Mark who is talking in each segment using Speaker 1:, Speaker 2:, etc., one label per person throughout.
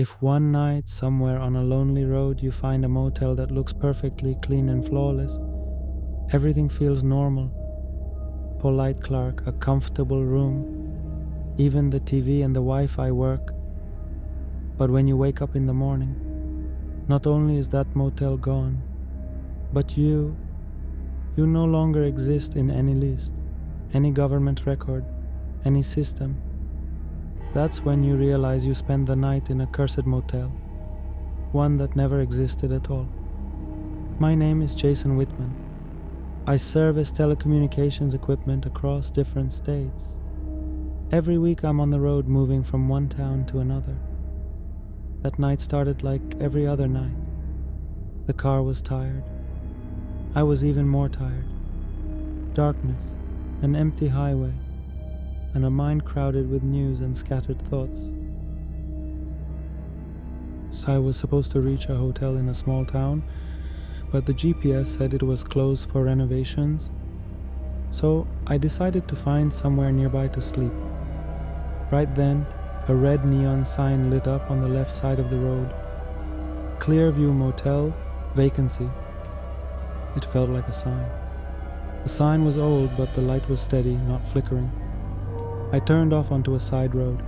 Speaker 1: If one night, somewhere on a lonely road, you find a motel that looks perfectly clean and flawless, everything feels normal. Polite clerk, a comfortable room, even the TV and the Wi-Fi work. But when you wake up in the morning, not only is that motel gone, but you no longer exist in any list, any government record, any system. That's when you realize you spent the night in a cursed motel, one that never existed at all. My name is Jason Whitman. I service telecommunications equipment across different states. Every week I'm on the road moving from one town to another. That night started like every other night. The car was tired. I was even more tired. Darkness, an empty highway, and a mind crowded with news and scattered thoughts. So I was supposed to reach a hotel in a small town, but the GPS said it was closed for renovations. So I decided to find somewhere nearby to sleep. Right then, a red neon sign lit up on the left side of the road. Clearview Motel, vacancy. It felt like a sign. The sign was old, but the light was steady, not flickering. I turned off onto a side road.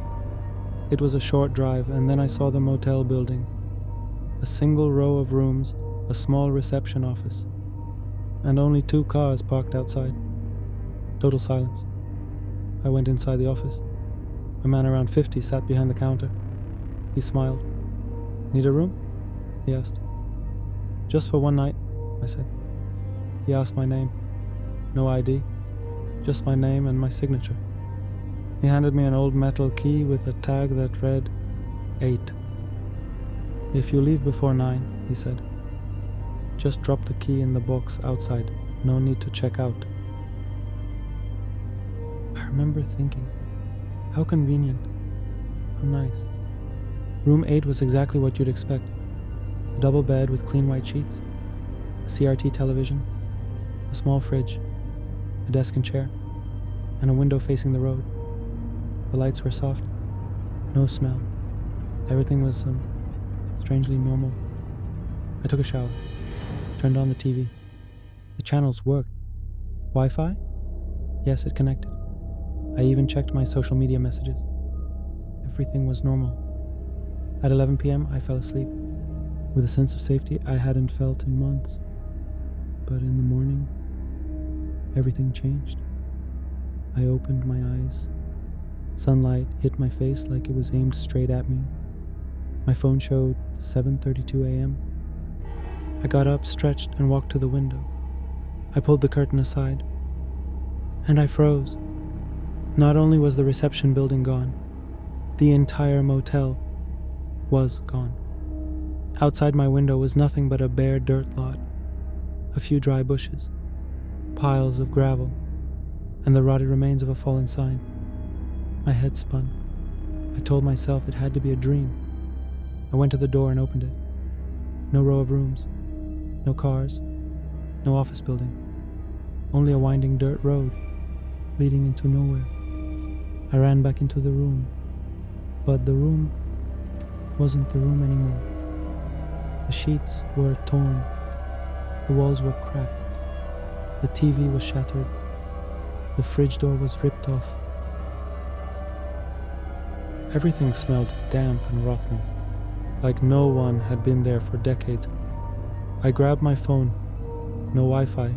Speaker 1: It was a short drive, and then I saw the motel building. A single row of rooms, a small reception office, and only 2 cars parked outside. Total silence. I went inside the office. A man around 50 sat behind the counter. He smiled. "Need a room?" he asked. "Just for one night," I said. He asked my name. No ID, just my name and my signature. He handed me an old metal key with a tag that read 8. "If you leave before 9, he said, just drop the key in the box outside. No need to check out." I remember thinking, how convenient, how nice. Room 8 was exactly what you'd expect. A double bed with clean white sheets, a CRT television, a small fridge, a desk and chair, and a window facing the road. The lights were soft, no smell. Everything was strangely normal. I took a shower, turned on the TV. The channels worked. Wi-Fi? Yes, it connected. I even checked my social media messages. Everything was normal. At 11 p.m., I fell asleep, with a sense of safety I hadn't felt in months. But in the morning, everything changed. I opened my eyes. Sunlight hit my face like it was aimed straight at me. My phone showed 7:32 a.m. I got up, stretched, and walked to the window. I pulled the curtain aside, and I froze. Not only was the reception building gone, the entire motel was gone. Outside my window was nothing but a bare dirt lot, a few dry bushes, piles of gravel, and the rotted remains of a fallen sign. My head spun. I told myself it had to be a dream. I went to the door and opened it. No row of rooms, no cars, no office building, only a winding dirt road leading into nowhere. I ran back into the room, but the room wasn't the room anymore. The sheets were torn, the walls were cracked, the TV was shattered, the fridge door was ripped off. Everything smelled damp and rotten, like no one had been there for decades. I grabbed my phone. No Wi-Fi,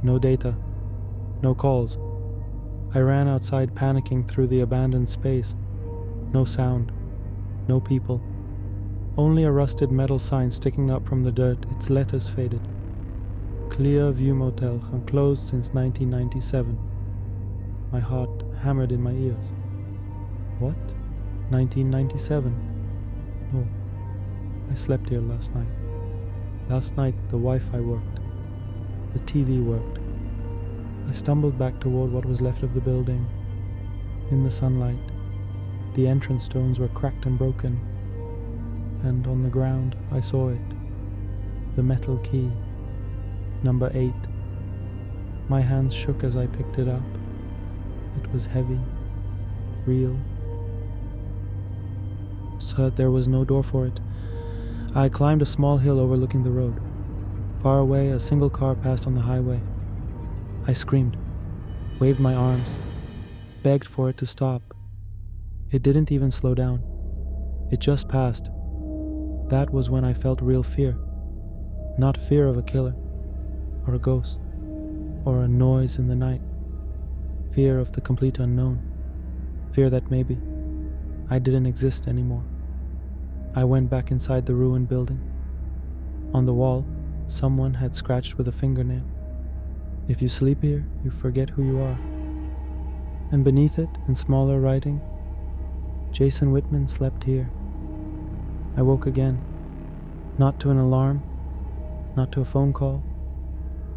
Speaker 1: no data, no calls. I ran outside, panicking through the abandoned space. No sound, no people. Only a rusted metal sign sticking up from the dirt, its letters faded. Clearview Motel, closed since 1997. My heart hammered in my ears. What? 1997? No. I slept here last night. Last night the Wi-Fi worked. The TV worked. I stumbled back toward what was left of the building. In the sunlight, the entrance stones were cracked and broken, and on the ground I saw it. The metal key. Number 8. My hands shook as I picked it up. It was heavy, real. so that there was no door for it. I climbed a small hill overlooking the road. Far away, a single car passed on the highway. I screamed, waved my arms, begged for it to stop. It didn't even slow down. It just passed. That was when I felt real fear. Not fear of a killer, or a ghost, or a noise in the night. Fear of the complete unknown. Fear that maybe I didn't exist anymore. I went back inside the ruined building. On the wall, someone had scratched with a fingernail. If you sleep here, you forget who you are. And beneath it, in smaller writing, Jason Whitman slept here. I woke again, not to an alarm, not to a phone call,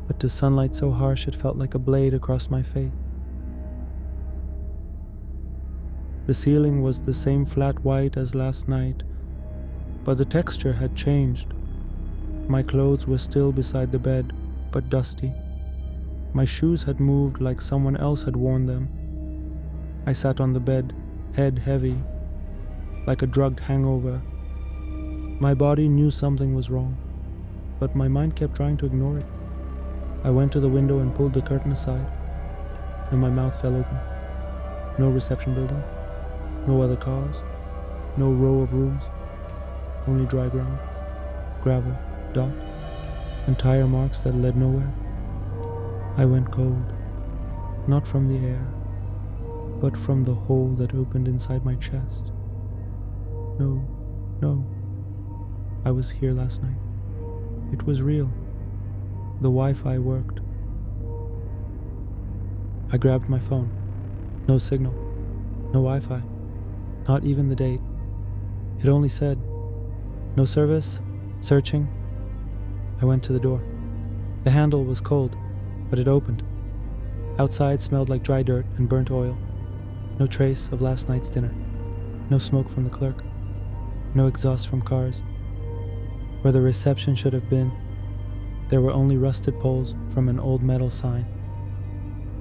Speaker 1: but to sunlight so harsh it felt like a blade across my face. The ceiling was the same flat white as last night, but the texture had changed. My clothes were still beside the bed, but dusty. My shoes had moved like someone else had worn them. I sat on the bed, head heavy, like a drugged hangover. My body knew something was wrong, but my mind kept trying to ignore it. I went to the window and pulled the curtain aside, and my mouth fell open. No reception building, no other cars, no row of rooms, only dry ground, gravel, dot, and tire marks that led nowhere. I went cold, not from the air, but from the hole that opened inside my chest. No, I was here last night. It was real. The Wi-Fi worked. I grabbed my phone. No signal, no Wi-Fi, not even the date. It only said, no service, searching. I went to the door. The handle was cold, but it opened. Outside smelled like dry dirt and burnt oil. No trace of last night's dinner. No smoke from the clerk. No exhaust from cars. Where the reception should have been, there were only rusted poles from an old metal sign.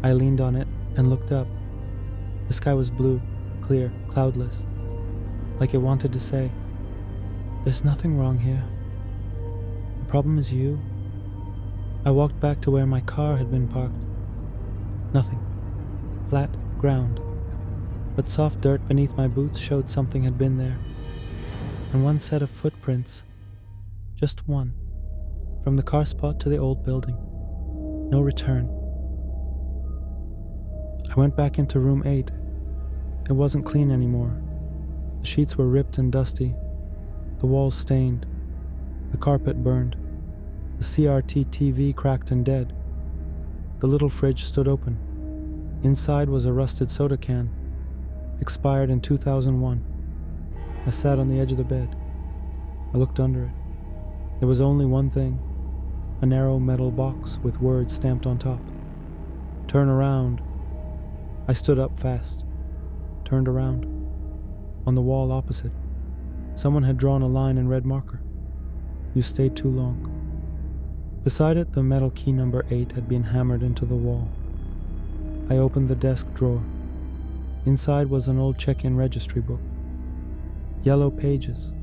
Speaker 1: I leaned on it and looked up. The sky was blue, clear, cloudless, like it wanted to say, there's nothing wrong here. The problem is you. I walked back to where my car had been parked. Nothing. Flat ground. But soft dirt beneath my boots showed something had been there. And one set of footprints. Just one. From the car spot to the old building. No return. I went back into room 8. It wasn't clean anymore. The sheets were ripped and dusty. The walls stained. The carpet burned. The CRT TV cracked and dead. The little fridge stood open. Inside was a rusted soda can. Expired in 2001. I sat on the edge of the bed. I looked under it. There was only one thing. A narrow metal box with words stamped on top. Turn around. I stood up fast. Turned around. On the wall opposite, someone had drawn a line in red marker. You stayed too long. Beside it, the metal key number 8 had been hammered into the wall. I opened the desk drawer. Inside was an old check-in registry book. Yellow pages.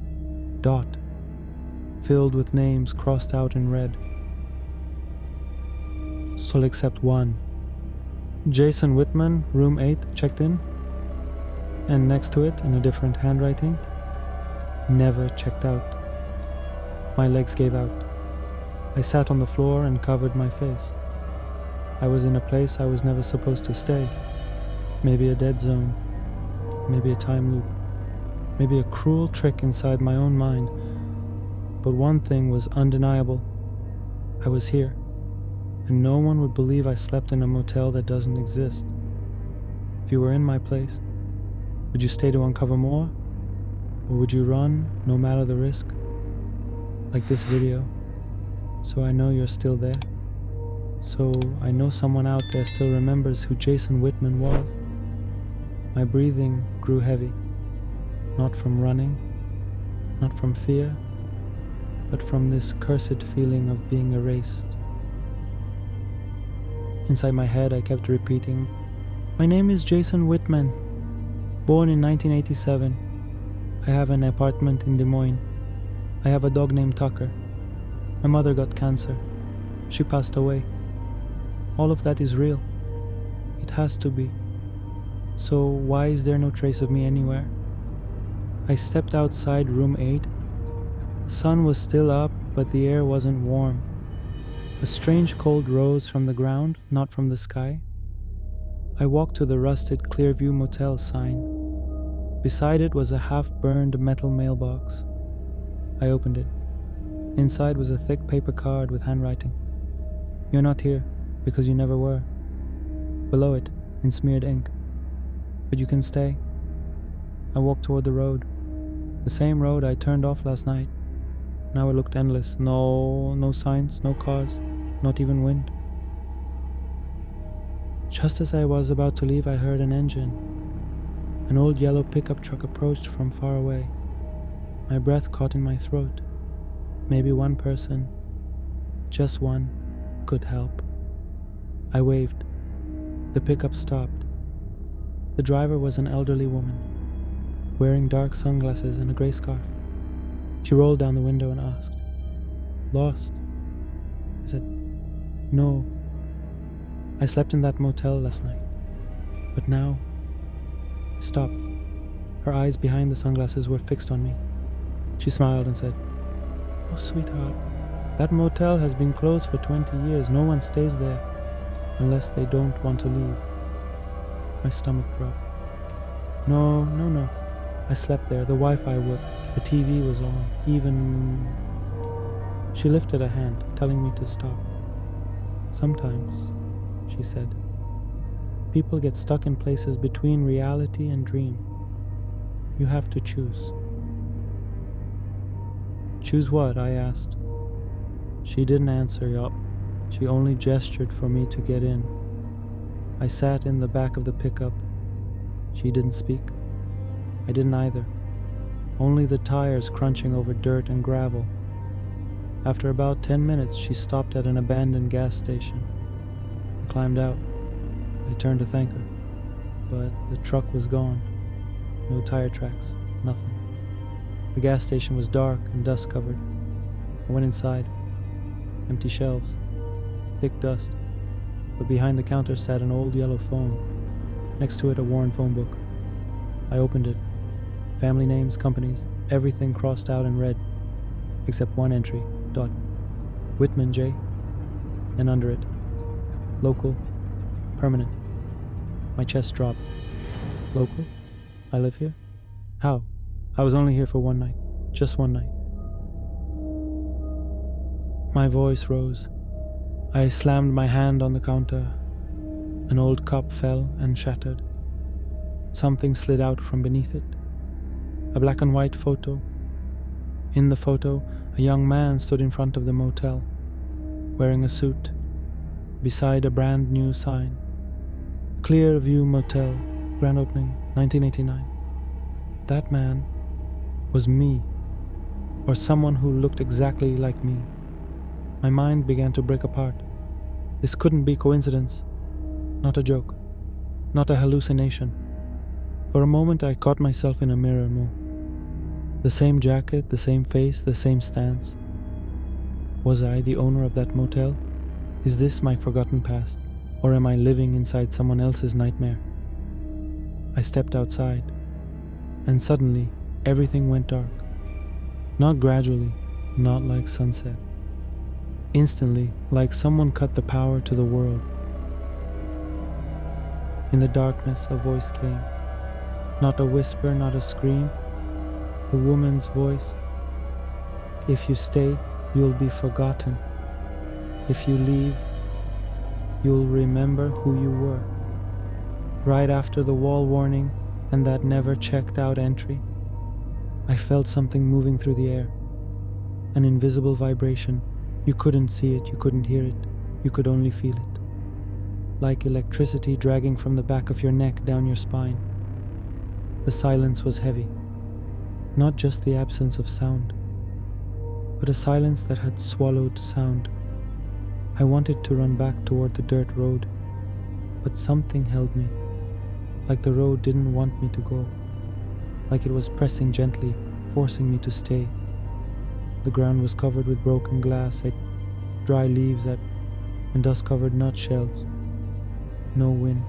Speaker 1: Dot. Filled with names crossed out in red. All except one. Jason Whitman, room 8, checked in. And next to it, in a different handwriting, never checked out. My legs gave out. I sat on the floor and covered my face. I was in a place I was never supposed to stay. Maybe a dead zone. Maybe a time loop. Maybe a cruel trick inside my own mind. But one thing was undeniable. I was here. And no one would believe I slept in a motel that doesn't exist. If you were in my place, would you stay to uncover more? Or would you run, no matter the risk? Like this video. So I know you're still there. So I know someone out there still remembers who Jason Whitman was. My breathing grew heavy. Not from running, not from fear, but from this cursed feeling of being erased. Inside my head I kept repeating, "My name is Jason Whitman, born in 1987. I have an apartment in Des Moines. I have a dog named Tucker. My mother got cancer. She passed away. All of that is real. It has to be. So why is there no trace of me anywhere? I stepped outside room 8. The sun was still up, but the air wasn't warm. A strange cold rose from the ground, not from the sky. I walked to the rusted Clearview Motel sign. Beside it was a half-burned metal mailbox. I opened it. Inside was a thick paper card with handwriting. You're not here, because you never were. Below it, in smeared ink. But you can stay. I walked toward the road. The same road I turned off last night. Now it looked endless. No signs, no cars, not even wind. Just as I was about to leave, I heard an engine. An old yellow pickup truck approached from far away. My breath caught in my throat. Maybe one person, just one, could help. I waved. The pickup stopped. The driver was an elderly woman, wearing dark sunglasses and a gray scarf. She rolled down the window and asked, "Lost?" I said, "No. I slept in that motel last night. But now..." Stopped. Her eyes behind the sunglasses were fixed on me. She smiled and said, "Oh, sweetheart, that motel has been closed for 20 years. No one stays there unless they don't want to leave." My stomach dropped. No. I slept there. The Wi-Fi worked. The TV was on. Even... She lifted a hand, telling me to stop. "Sometimes," she said, "people get stuck in places between reality and dream. You have to choose." "Choose what?" I asked. She didn't answer up. She only gestured for me to get in. I sat in the back of the pickup. She didn't speak. I didn't either. Only the tires crunching over dirt and gravel. After about 10 minutes, she stopped at an abandoned gas station. I climbed out. I turned to thank her, but the truck was gone. No tire tracks, nothing. The gas station was dark and dust-covered. I went inside. Empty shelves, thick dust, but behind the counter sat an old yellow phone. Next to it, a worn phone book. I opened it. Family names, companies, everything crossed out in red, except one entry, dot. Whitman, J. And under it, local, permanent. My chest dropped. Local? I live here? How? I was only here for one night. Just one night. My voice rose. I slammed my hand on the counter. An old cup fell and shattered. Something slid out from beneath it. A black and white photo. In the photo, a young man stood in front of the motel, wearing a suit, beside a brand new sign. Clearview Motel, grand opening, 1989. That man was me, or someone who looked exactly like me. My mind began to break apart. This couldn't be coincidence. Not a joke. Not a hallucination. For a moment I caught myself in a mirror. The same jacket, the same face, the same stance. Was I the owner of that motel? Is this my forgotten past? Or am I living inside someone else's nightmare? I stepped outside, and suddenly everything went dark. Not gradually, not like sunset. Instantly, like someone cut the power to the world. In the darkness, a voice came. Not a whisper, not a scream. The woman's voice. If you stay, you'll be forgotten. If you leave, you'll remember who you were. Right after the wall warning and that never checked out entry, I felt something moving through the air. An invisible vibration. You couldn't see it, you couldn't hear it, you could only feel it. Like electricity dragging from the back of your neck down your spine. The silence was heavy. Not just the absence of sound, but a silence that had swallowed sound. I wanted to run back toward the dirt road, but something held me, like the road didn't want me to go. like it was pressing gently, forcing me to stay. The ground was covered with broken glass, dry leaves and dust-covered nutshells. No wind,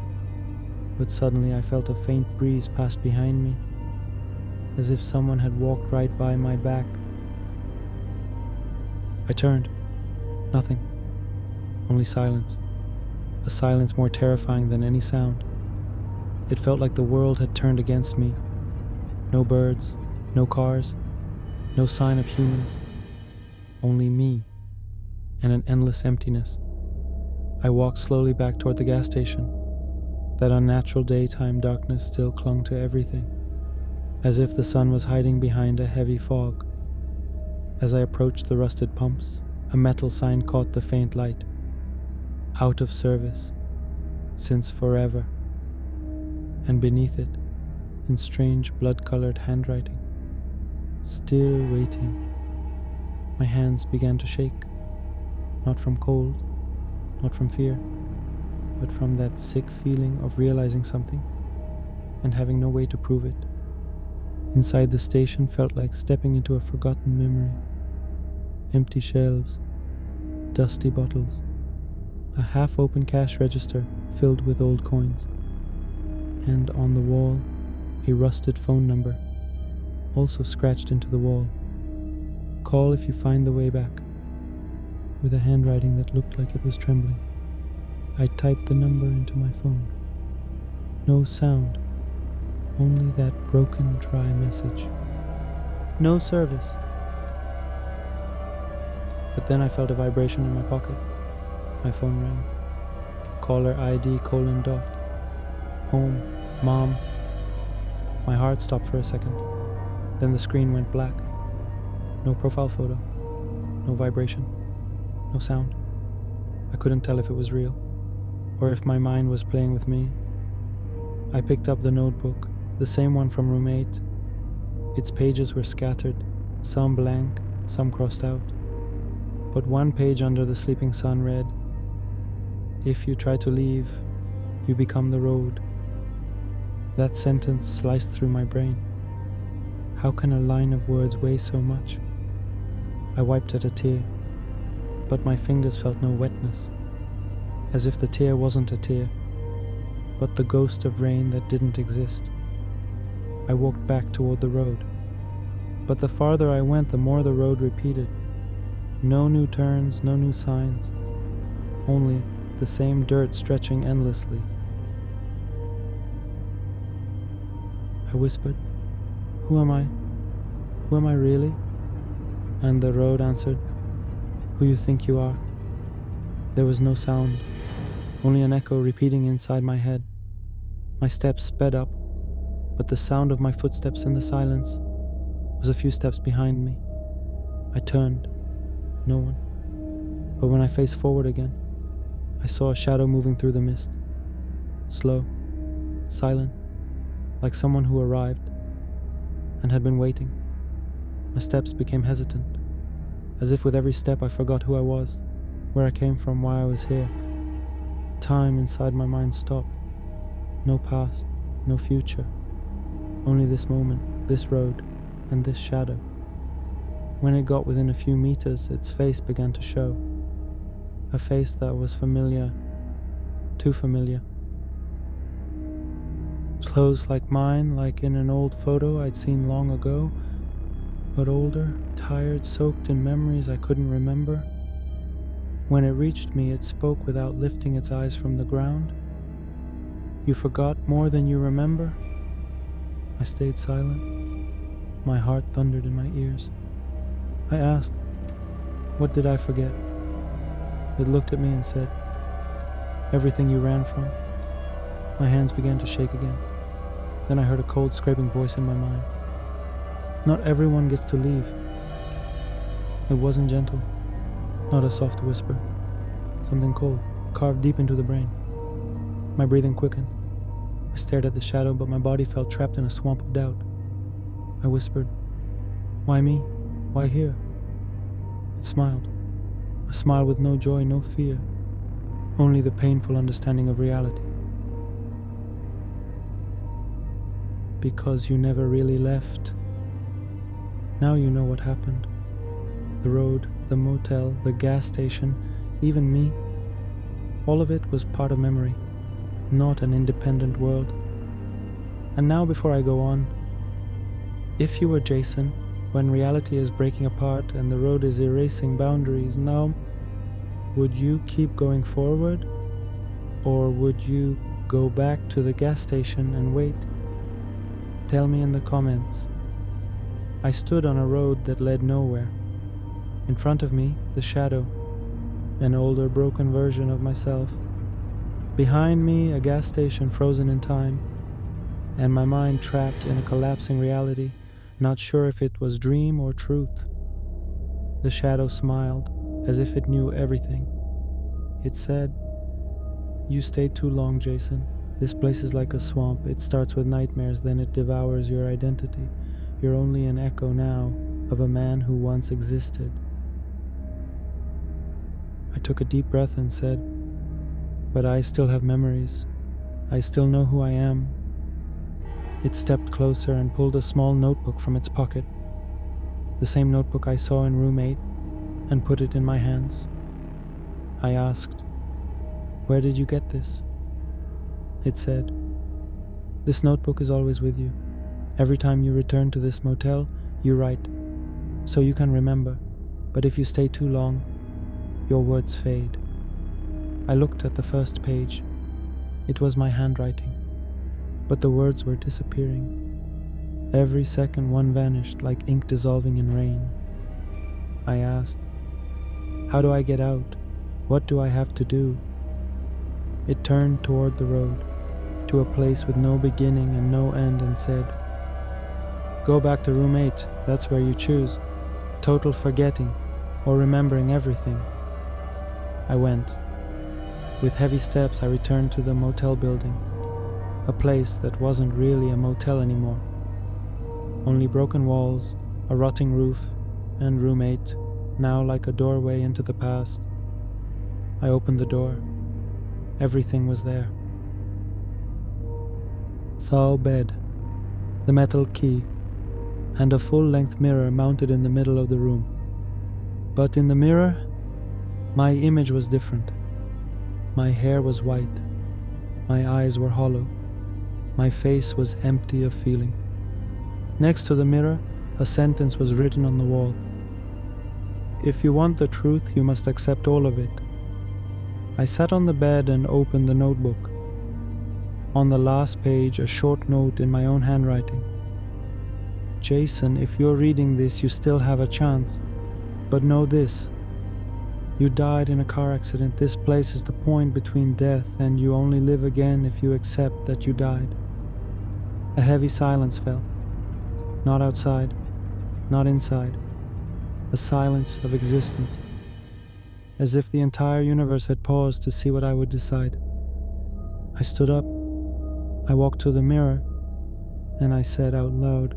Speaker 1: but suddenly I felt a faint breeze pass behind me, as if someone had walked right by my back. I turned. Nothing. Only silence. A silence more terrifying than any sound. It felt like the world had turned against me. No birds, no cars, no sign of humans. Only me, and an endless emptiness. I walked slowly back toward the gas station. That unnatural daytime darkness still clung to everything, as if the sun was hiding behind a heavy fog. As I approached the rusted pumps, a metal sign caught the faint light. Out of service, since forever. And beneath it, in strange blood-colored handwriting, still waiting. My hands began to shake, not from cold, not from fear, but from that sick feeling of realizing something and having no way to prove it. Inside the station felt like stepping into a forgotten memory. Empty shelves, dusty bottles, a half-open cash register filled with old coins, and on the wall, a rusted phone number, also scratched into the wall. Call if you find the way back, with a handwriting that looked like it was trembling. I typed the number into my phone. No sound, only that broken, dry message. No service. But then I felt a vibration in my pocket. My phone rang. Caller ID : Home, Mom. My heart stopped for a second. Then the screen went black. No profile photo. No vibration. No sound. I couldn't tell if it was real, or if my mind was playing with me. I picked up the notebook, the same one from room 8. Its pages were scattered, some blank, some crossed out. But one page under the sleeping sun read, "If you try to leave, you become the road." That sentence sliced through my brain. How can a line of words weigh so much? I wiped at a tear, but my fingers felt no wetness, as if the tear wasn't a tear, but the ghost of rain that didn't exist. I walked back toward the road, but the farther I went, the more the road repeated. No new turns, no new signs, only the same dirt stretching endlessly. I whispered, "Who am I? Who am I really?" And the road answered, "Who you think you are." There was no sound, only an echo repeating inside my head. My steps sped up, but the sound of my footsteps in the silence was a few steps behind me. I turned. No one. But when I faced forward again, I saw a shadow moving through the mist. Slow, silent, like someone who arrived and had been waiting. My steps became hesitant, as if with every step I forgot who I was, where I came from, why I was here. Time inside my mind stopped. No past, no future. Only this moment, this road, and this shadow. When it got within a few meters, its face began to show. A face that was familiar, too familiar. Clothes like mine, like in an old photo I'd seen long ago, but older, tired, soaked in memories I couldn't remember. When it reached me, it spoke without lifting its eyes from the ground. "You forgot more than you remember?" I stayed silent. My heart thundered in my ears. I asked, "What did I forget?" It looked at me and said, "Everything you ran from." My hands began to shake again. Then I heard a cold, scraping voice in my mind. "Not everyone gets to leave." It wasn't gentle, not a soft whisper. Something cold, carved deep into the brain. My breathing quickened. I stared at the shadow, but my body felt trapped in a swamp of doubt. I whispered, "Why me? Why here?" It smiled. A smile with no joy, no fear, only the painful understanding of reality. because you never really left. Now you know what happened. The road, the motel, the gas station, even me. All of it was part of memory, not an independent world. And now before I go on, if you were Jason, when reality is breaking apart and the road is erasing boundaries, now, would you keep going forward? Or would you go back to the gas station and wait? Tell me in the comments. I stood on a road that led nowhere. In front of me, the shadow, an older broken version of myself. Behind me, a gas station frozen in time, and my mind trapped in a collapsing reality, not sure if it was dream or truth. The shadow smiled, as if it knew everything. It said, "You stayed too long, Jason. This place is like a swamp. It starts with nightmares, then it devours your identity. You're only an echo now of a man who once existed." I took a deep breath and said, "But I still have memories. I still know who I am." It stepped closer and pulled a small notebook from its pocket, the same notebook I saw in room 8, and put it in my hands. I asked, "Where did you get this?" It said, "This notebook is always with you. Every time you return to this motel, you write, so you can remember, but if you stay too long, your words fade." I looked at the first page. It was my handwriting, but the words were disappearing. Every second one vanished like ink dissolving in rain. I asked, "How do I get out? What do I have to do?" It turned toward the road, to a place with no beginning and no end, and said, "Go back to room 8, that's where you choose. Total forgetting, or remembering everything." I went. With heavy steps, I returned to the motel building, a place that wasn't really a motel anymore. Only broken walls, a rotting roof, and room 8, now like a doorway into the past. I opened the door. Everything was there. Thal bed, the metal key, and a full-length mirror mounted in the middle of the room. But in the mirror, my image was different. My hair was white. My eyes were hollow. My face was empty of feeling. Next to the mirror, a sentence was written on the wall. "If you want the truth, you must accept all of it." I sat on the bed and opened the notebook. On the last page, a short note in my own handwriting. "Jason, if you're reading this, you still have a chance. But know this. You died in a car accident. This place is the point between death, and you only live again if you accept that you died." A heavy silence fell. Not outside, not inside. A silence of existence. As if the entire universe had paused to see what I would decide. I stood up. I walked to the mirror, and I said out loud,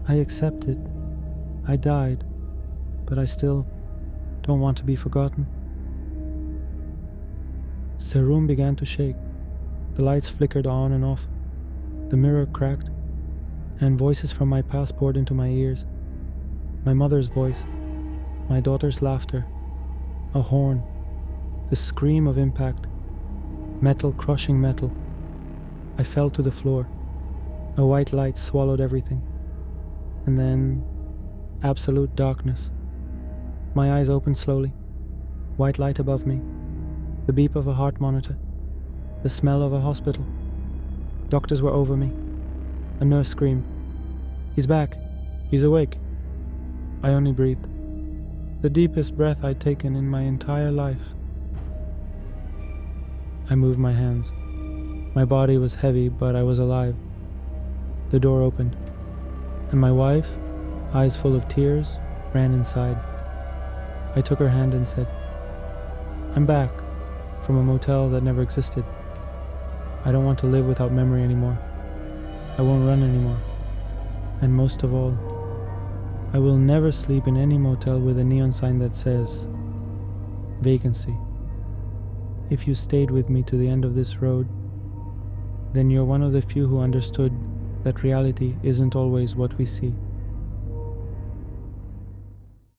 Speaker 1: "I accept it. I died, but I still don't want to be forgotten." The room began to shake. The lights flickered on and off. The mirror cracked, and voices from my past poured into my ears. My mother's voice, my daughter's laughter, a horn, the scream of impact, metal crushing metal. I fell to the floor. A white light swallowed everything. And then, absolute darkness. My eyes opened slowly. White light above me. The beep of a heart monitor. The smell of a hospital. Doctors were over me. A nurse screamed, "He's back. He's awake." I only breathed. The deepest breath I'd taken in my entire life. I moved my hands. My body was heavy, but I was alive. The door opened, and my wife, eyes full of tears, ran inside. I took her hand and said, "I'm back, from a motel that never existed. I don't want to live without memory anymore. I won't run anymore. And most of all, I will never sleep in any motel with a neon sign that says, vacancy. If you stayed with me to the end of this road, then you're one of the few who understood that reality isn't always what we see.